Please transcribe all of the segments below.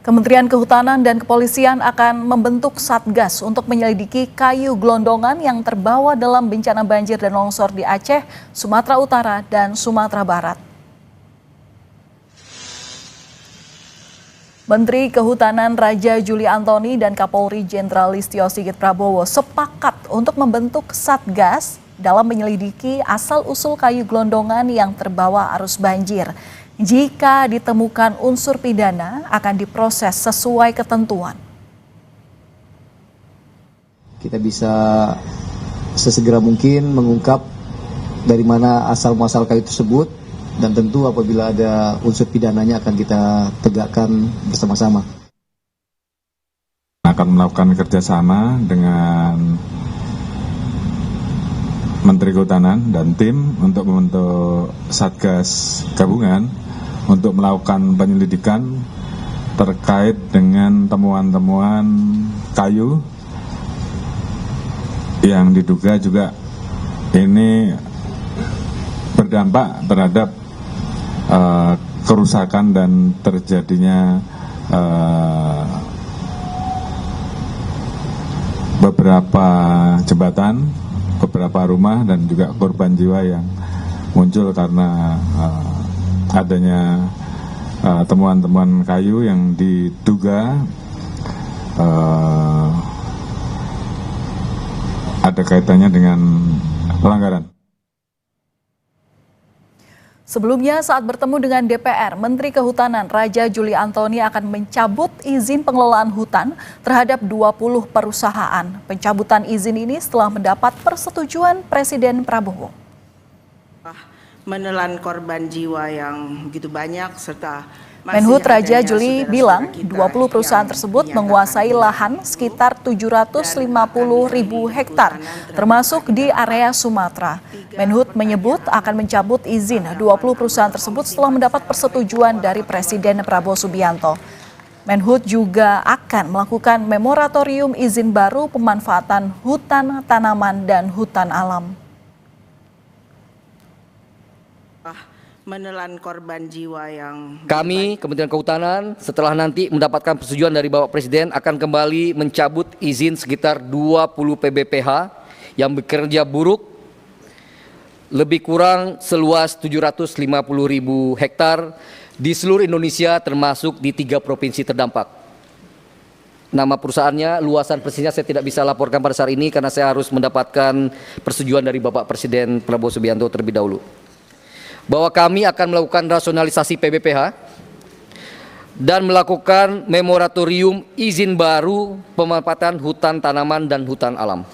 Kementerian Kehutanan dan Kepolisian akan membentuk Satgas untuk menyelidiki kayu gelondongan yang terbawa dalam bencana banjir dan longsor di Aceh, Sumatera Utara, dan Sumatera Barat. Menteri Kehutanan Raja Juli Antoni dan Kapolri Jenderal Listio Sigit Prabowo sepakat untuk membentuk Satgas dalam menyelidiki asal-usul kayu gelondongan yang terbawa arus banjir. Jika ditemukan unsur pidana, akan diproses sesuai ketentuan. Kita bisa sesegera mungkin mengungkap dari mana asal-muasal kayu tersebut, dan tentu apabila ada unsur pidananya akan kita tegakkan bersama-sama. Akan melakukan kerjasama dengan Menteri Kehutanan dan tim untuk membentuk Satgas gabungan untuk melakukan penyelidikan terkait dengan temuan-temuan kayu yang diduga juga ini berdampak terhadap kerusakan dan terjadinya beberapa jembatan, beberapa rumah, dan juga korban jiwa yang muncul karena adanya temuan-temuan kayu yang diduga ada kaitannya dengan pelanggaran. Sebelumnya saat bertemu dengan DPR, Menteri Kehutanan Raja Juli Antoni akan mencabut izin pengelolaan hutan terhadap 20 perusahaan. Pencabutan izin ini setelah mendapat persetujuan Presiden Prabowo. Menelan korban jiwa yang begitu banyak serta Menhut Raja Juli bilang 20 perusahaan tersebut menguasai lahan sekitar 750.000 hektar, termasuk di area Sumatera. Menhut menyebut akan mencabut izin 20 perusahaan tersebut setelah mendapat persetujuan dari Presiden Prabowo Subianto. Menhut juga akan melakukan moratorium izin baru pemanfaatan hutan tanaman dan hutan alam. Menelan korban jiwa yang kami Kementerian Kehutanan setelah nanti mendapatkan persetujuan dari Bapak Presiden akan kembali mencabut izin sekitar 20 PBPH yang bekerja buruk lebih kurang seluas 750.000 hektar di seluruh Indonesia termasuk di 3 provinsi terdampak. Nama perusahaannya, luasan persisnya saya tidak bisa laporkan pada saat ini karena saya harus mendapatkan persetujuan dari Bapak Presiden Prabowo Subianto terlebih dahulu. Bahwa kami akan melakukan rasionalisasi PBPH dan melakukan moratorium izin baru pemanfaatan hutan tanaman dan hutan alam.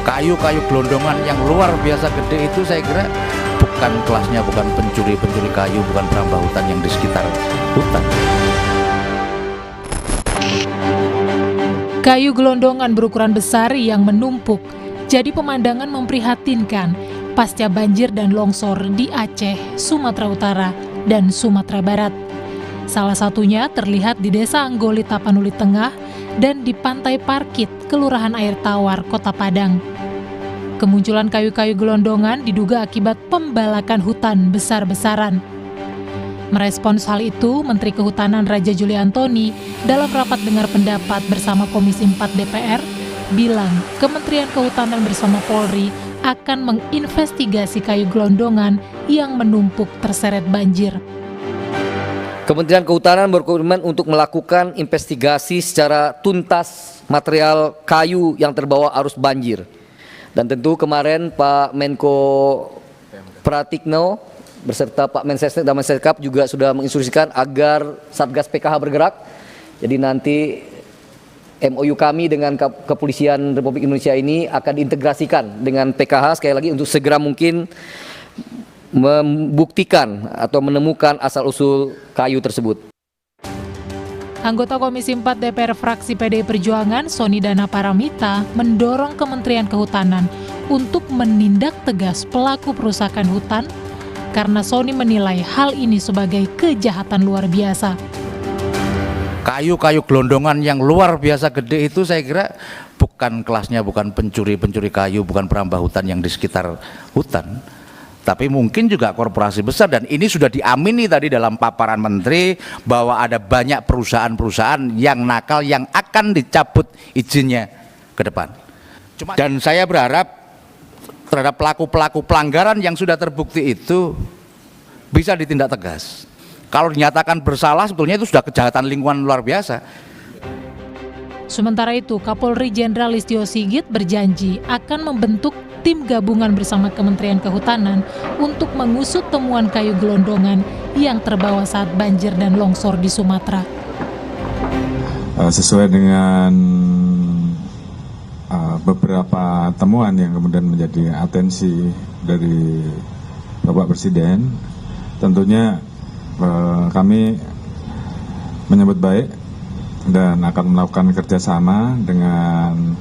Kayu-kayu gelondongan yang luar biasa gede itu saya kira bukan kelasnya, bukan pencuri-pencuri kayu, bukan perambah hutan yang di sekitar hutan. Kayu gelondongan berukuran besar yang menumpuk jadi pemandangan memprihatinkan pasca banjir dan longsor di Aceh, Sumatera Utara, dan Sumatera Barat. Salah satunya terlihat di Desa Anggoli Tapanuli Tengah dan di Pantai Parkit, Kelurahan Air Tawar, Kota Padang. Kemunculan kayu-kayu gelondongan diduga akibat pembalakan hutan besar-besaran. Merespons hal itu, Menteri Kehutanan Raja Juli Antoni dalam rapat dengar pendapat bersama Komisi 4 DPR bilang Kementerian Kehutanan bersama Polri akan menginvestigasi kayu gelondongan yang menumpuk terseret banjir. Kementerian Kehutanan berkomitmen untuk melakukan investigasi secara tuntas material kayu yang terbawa arus banjir. Dan tentu kemarin Pak Menko Pratikno beserta Pak Mensesnek dan Mensekap juga sudah menginstruksikan agar Satgas PKH bergerak. Jadi nanti MOU kami dengan Kepolisian Republik Indonesia ini akan diintegrasikan dengan PKH sekali lagi untuk segera mungkin membuktikan atau menemukan asal-usul kayu tersebut. Anggota Komisi 4 DPR fraksi PDI Perjuangan, Soni Dana Paramita, mendorong Kementerian Kehutanan untuk menindak tegas pelaku perusakan hutan karena Soni menilai hal ini sebagai kejahatan luar biasa. Kayu-kayu gelondongan yang luar biasa gede itu saya kira bukan kelasnya, bukan pencuri-pencuri kayu, bukan perambah hutan yang di sekitar hutan. Tapi mungkin juga korporasi besar, dan ini sudah diamini tadi dalam paparan menteri bahwa ada banyak perusahaan-perusahaan yang nakal yang akan dicabut izinnya ke depan. Dan saya berharap terhadap pelaku-pelaku pelanggaran yang sudah terbukti itu bisa ditindak tegas. Kalau dinyatakan bersalah sebetulnya itu sudah kejahatan lingkungan luar biasa. Sementara itu, Kapolri Jenderal Listio Sigit berjanji akan membentuk tim gabungan bersama Kementerian Kehutanan untuk mengusut temuan kayu gelondongan yang terbawa saat banjir dan longsor di Sumatera. Sesuai dengan beberapa temuan yang kemudian menjadi atensi dari Bapak Presiden, tentunya kami menyambut baik dan akan melakukan kerjasama dengan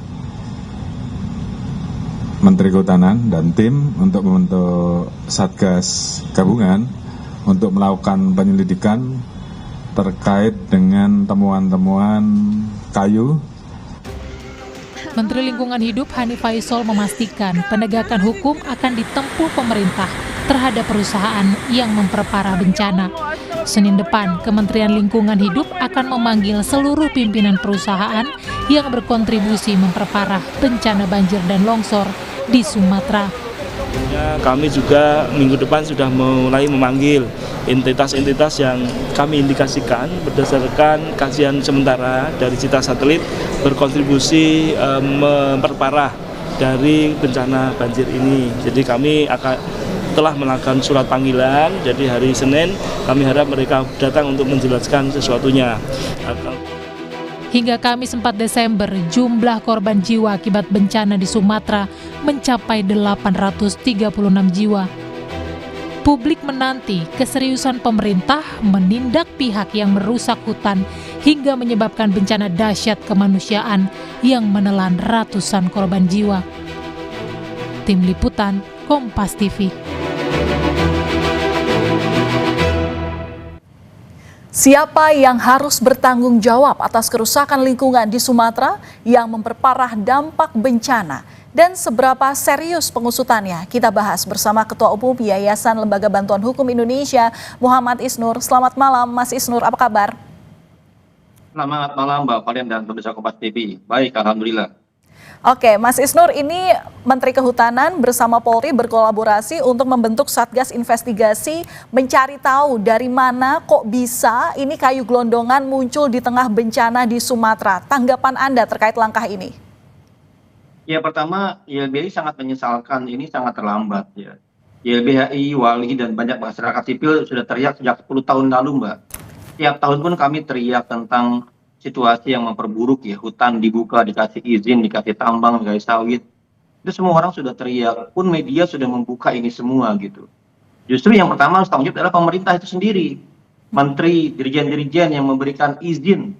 Menteri Kehutanan dan tim untuk membentuk Satgas Gabungan untuk melakukan penyelidikan terkait dengan temuan-temuan kayu. Menteri Lingkungan Hidup Hanif Faisal memastikan penegakan hukum akan ditempuh pemerintah terhadap perusahaan yang memperparah bencana. Senin depan, Kementerian Lingkungan Hidup akan memanggil seluruh pimpinan perusahaan yang berkontribusi memperparah bencana banjir dan longsor di Sumatera. Kami juga minggu depan sudah mulai memanggil entitas-entitas yang kami indikasikan berdasarkan kajian sementara dari Citra Satelit berkontribusi memperparah dari bencana banjir ini. Jadi kami telah melakukan surat panggilan, jadi hari Senin kami harap mereka datang untuk menjelaskan sesuatunya. Hingga Kamis 4 Desember, jumlah korban jiwa akibat bencana di Sumatera mencapai 836 jiwa. Publik menanti keseriusan pemerintah menindak pihak yang merusak hutan hingga menyebabkan bencana dahsyat kemanusiaan yang menelan ratusan korban jiwa. Tim Liputan, Kompas TV. Siapa yang harus bertanggung jawab atas kerusakan lingkungan di Sumatera yang memperparah dampak bencana? Dan seberapa serius pengusutannya? Kita bahas bersama Ketua Umum Yayasan Lembaga Bantuan Hukum Indonesia, Muhammad Isnur. Selamat malam, Mas Isnur, apa kabar? Selamat malam, Mbak Valen dan pemirsa Kompas TV. Baik, alhamdulillah. Oke, Mas Isnur, ini Menteri Kehutanan bersama Polri berkolaborasi untuk membentuk Satgas Investigasi mencari tahu dari mana kok bisa ini kayu gelondongan muncul di tengah bencana di Sumatera. Tanggapan Anda terkait langkah ini? Ya, pertama, YLBHI sangat menyesalkan, ini sangat terlambat ya. YLBHI, Wali, dan banyak masyarakat sipil sudah teriak sejak 10 tahun lalu, Mbak. Tiap tahun pun kami teriak tentang situasi yang memperburuk ya, hutan dibuka, dikasih izin, dikasih tambang, dikasih sawit. Itu semua orang sudah teriak, pun media sudah membuka ini semua gitu. Justru yang pertama harus tanggung jawab adalah pemerintah itu sendiri. Menteri, dirjen-dirjen yang memberikan izin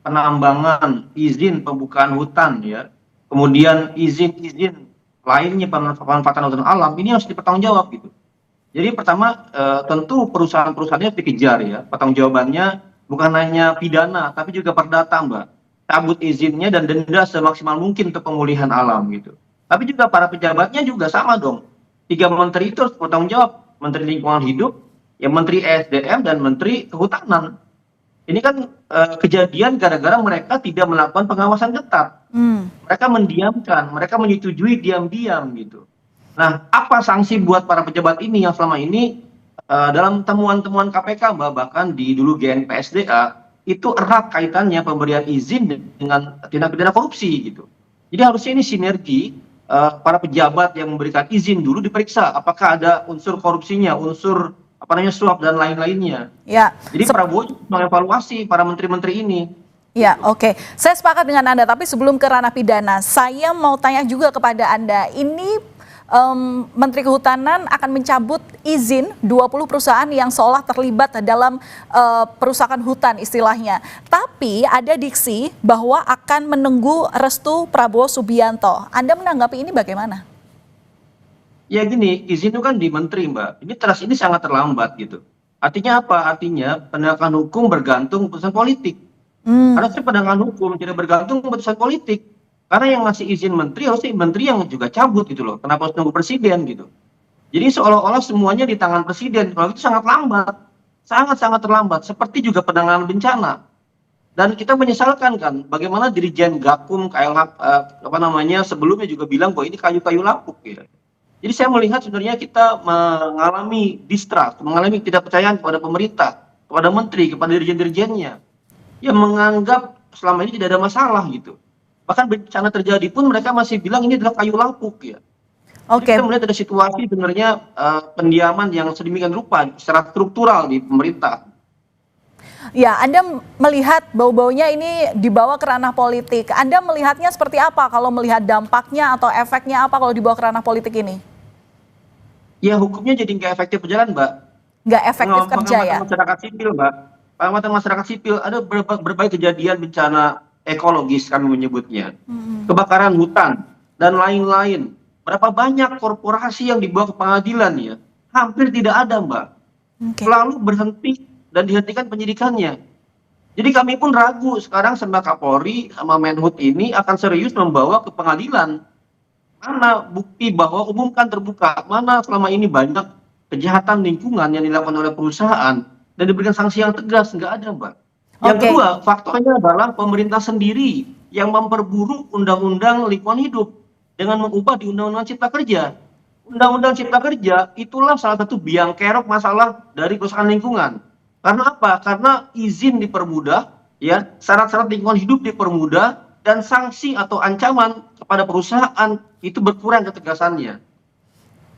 penambangan, izin pembukaan hutan ya. Kemudian izin-izin lainnya pemanfaatan hutan alam, ini harus dipertanggungjawab gitu. Jadi pertama tentu perusahaan-perusahaannya harus dikejar ya, pertanggungjawabannya bukan hanya pidana, tapi juga perdata, Mbak. Cabut izinnya dan denda semaksimal mungkin untuk pemulihan alam gitu. Tapi juga para pejabatnya juga sama dong. 3 menteri itu harus bertanggung jawab. Menteri Lingkungan Hidup, ya Menteri ESDM, dan Menteri Kehutanan. Ini kan kejadian gara-gara mereka tidak melakukan pengawasan ketat. Mereka mendiamkan, mereka menyetujui diam-diam gitu. Nah, apa sanksi buat para pejabat ini yang selama ini dalam temuan-temuan KPK, Mbak, bahkan di dulu GNPSDA, itu erat kaitannya pemberian izin dengan tindak pidana korupsi gitu. Jadi harusnya ini sinergi, para pejabat yang memberikan izin dulu diperiksa apakah ada unsur korupsinya, unsur suap dan lain-lainnya. Ya. Jadi Prabowo mengevaluasi para menteri-menteri ini. Ya, oke. Saya sepakat dengan Anda, tapi sebelum ke ranah pidana, saya mau tanya juga kepada Anda, ini Menteri Kehutanan akan mencabut izin 20 perusahaan yang seolah terlibat dalam perusahaan hutan istilahnya. Tapi ada diksi bahwa akan menunggu restu Prabowo Subianto. Anda menanggapi ini bagaimana? Ya gini, izin itu kan di menteri, Mbak. Ini sangat terlambat gitu. Artinya apa? Artinya penegakan hukum bergantung keputusan politik. Harusnya penegakan hukum tidak bergantung keputusan politik. Karena yang ngasih izin menteri harusnya menteri yang juga cabut gitu loh. Kenapa harus nunggu presiden gitu? Jadi seolah-olah semuanya di tangan presiden. Kalau itu sangat lambat, sangat-sangat terlambat. Seperti juga penanganan bencana. Dan kita menyesalkan kan, bagaimana Dirjen Gakum KLH sebelumnya juga bilang bahwa ini kayu-kayu lapuk ya. Jadi saya melihat sebenarnya kita mengalami distrust, mengalami ketidakpercayaan kepada pemerintah, kepada menteri, kepada dirjen-dirjennya, yang menganggap selama ini tidak ada masalah gitu. Bahkan bencana terjadi pun mereka masih bilang ini adalah kayu lapuk ya. Oke. Kita melihat ada situasi sebenarnya pendiaman yang sedemikian rupa secara struktural di pemerintah. Ya, Anda melihat bau-baunya ini dibawa ke ranah politik. Anda melihatnya seperti apa kalau melihat dampaknya atau efeknya apa kalau dibawa ke ranah politik ini? Ya, hukumnya jadi nggak efektif berjalan, Mbak. Nggak efektif kerja ya? Masyarakat sipil, Mbak. Pengamatan masyarakat sipil, ada berbagai kejadian bencana ekologis kami menyebutnya. Kebakaran hutan, dan lain-lain. Berapa banyak korporasi yang dibawa ke pengadilan ya? Hampir tidak ada, Mbak. Selalu berhenti dan dihentikan penyidikannya. Jadi kami pun ragu sekarang sama Kapolri sama Menhub ini akan serius membawa ke pengadilan. Mana bukti bahwa umumkan terbuka, mana selama ini banyak kejahatan lingkungan yang dilakukan oleh perusahaan dan diberikan sanksi yang tegas, nggak ada, Mbak. Yang kedua, faktornya adalah pemerintah sendiri yang memperburuk undang-undang lingkungan hidup dengan mengubah di undang-undang Cipta Kerja. Undang-undang Cipta Kerja itulah salah satu biang kerok masalah dari perusahaan lingkungan. Karena apa? Karena izin dipermudah, ya, syarat-syarat lingkungan hidup dipermudah, dan sanksi atau ancaman kepada perusahaan itu berkurang ketegasannya.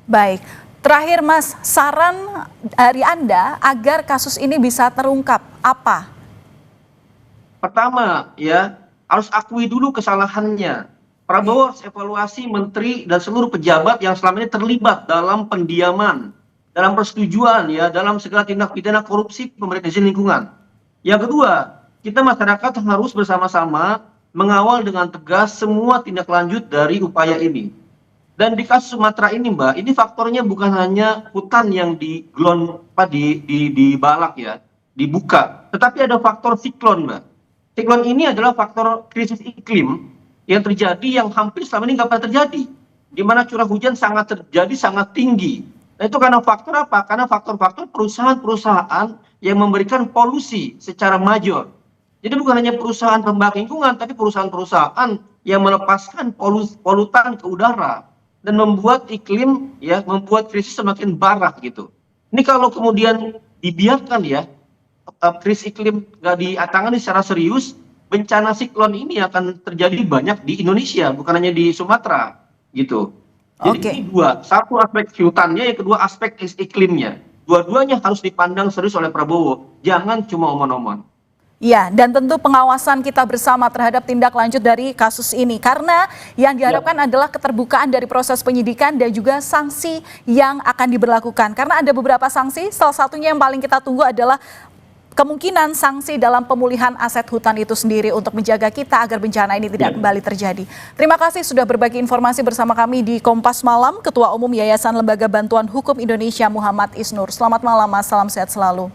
Baik, terakhir Mas, saran dari Anda agar kasus ini bisa terungkap apa? Pertama, ya, harus akui dulu kesalahannya. Prabowo harus evaluasi menteri dan seluruh pejabat yang selama ini terlibat dalam pendiaman, dalam persetujuan, ya, dalam segala tindak pidana korupsi pemberian izin lingkungan. Yang kedua, kita masyarakat harus bersama-sama mengawal dengan tegas semua tindak lanjut dari upaya ini. Dan di kasus Sumatera ini, Mbak, ini faktornya bukan hanya hutan yang dibalak ya, dibuka, tetapi ada faktor siklon, Mbak. Siklon ini adalah faktor krisis iklim yang terjadi yang hampir selama ini nggak pernah terjadi, di mana curah hujan sangat terjadi sangat tinggi. Nah, itu karena faktor apa? Karena faktor-faktor perusahaan-perusahaan yang memberikan polusi secara major. Jadi bukan hanya perusahaan pembakar lingkungan, tapi perusahaan-perusahaan yang melepaskan polutan ke udara dan membuat iklim, ya, membuat krisis semakin parah gitu. Ini kalau kemudian dibiarkan, ya, krisis iklim nggak ditangani secara serius, bencana siklon ini akan terjadi banyak di Indonesia, bukan hanya di Sumatera gitu. Jadi ini dua, satu aspek hutannya, yang kedua aspek iklimnya. Dua-duanya harus dipandang serius oleh Prabowo, jangan cuma omong-omong. Ya, dan tentu pengawasan kita bersama terhadap tindak lanjut dari kasus ini. Karena yang diharapkan adalah keterbukaan dari proses penyidikan dan juga sanksi yang akan diberlakukan. Karena ada beberapa sanksi, salah satunya yang paling kita tunggu adalah kemungkinan sanksi dalam pemulihan aset hutan itu sendiri untuk menjaga kita agar bencana ini tidak kembali terjadi. Terima kasih sudah berbagi informasi bersama kami di Kompas Malam, Ketua Umum Yayasan Lembaga Bantuan Hukum Indonesia Muhammad Isnur. Selamat malam Mas, salam sehat selalu.